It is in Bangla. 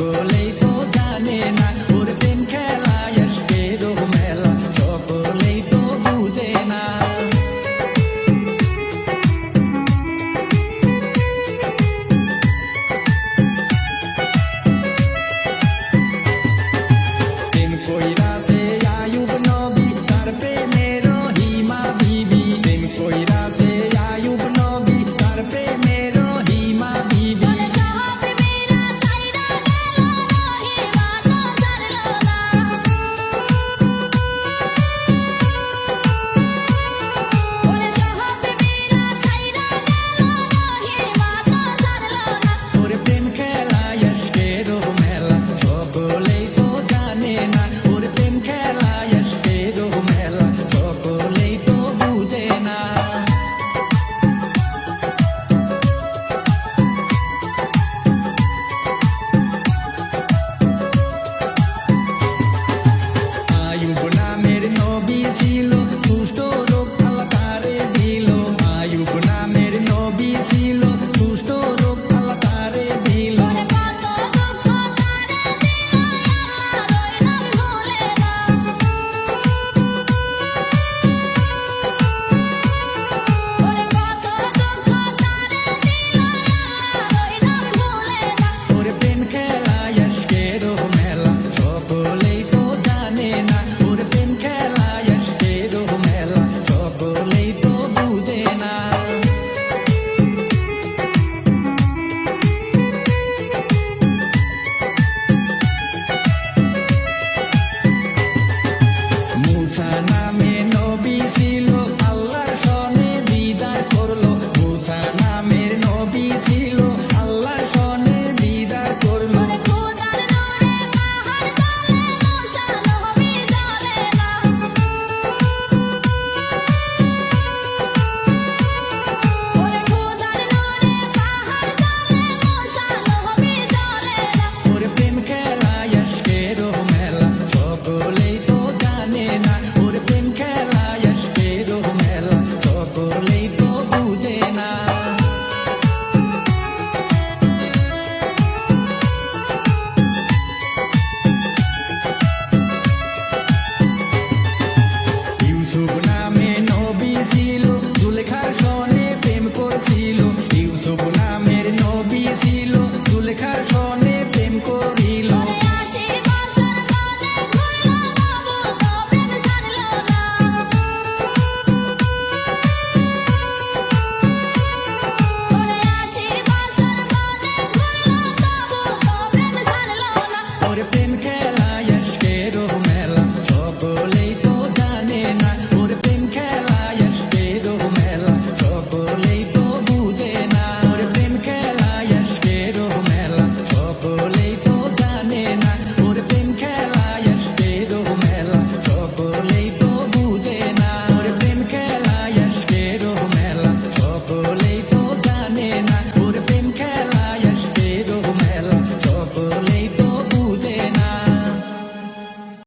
সকলেই তো জানে না ওর প্রেম খেলায় আজকের মেলা সকলেই তো বুঝে না প্রেম কইরাছে আয়ুব নবী তার প্রেমের হিমা বিবি প্রেম কইরাছে আয়ুব নবী তার প্রেমের হিমা বিবি ওর প্রেম খেলায় আজকের মেলা সকলেই তো জানে না ওর প্রেম খেলায় আজকের মেলা সকলেই তো বুঝে না আয়ুব নামের নবী ছিল দুষ্ট লোক আল্লাহ তারে দিল আয়ুব নামের নবী ছিল দুষ্ট লোক আল্লাহ তারে দিল ওর প্রেম খেলায় আজকের মেলা সকলেই তো জানে না ওর প্রেম খেলায় আজকের মেলা সকলেই তো বুঝে না মুসা নামে নবী ছিল আল্লাহর সনে দিদার করলো মুসা নামের নবী ছিল আল্লাহর সনে দিদার করলো ওর প্রেম খেলায় আজকের মেলা সকলেই তো জানে না ওর প্রেম খেলায় আজকের মেলা সকলেই তো বুঝে না ইউসুফ নামে নবী ছিল জুলেখার সনে প্রেম করছিল ইউসুফ নামের নবী ছিল জুলেখার সনে প্রেম করিল ওর প্রেম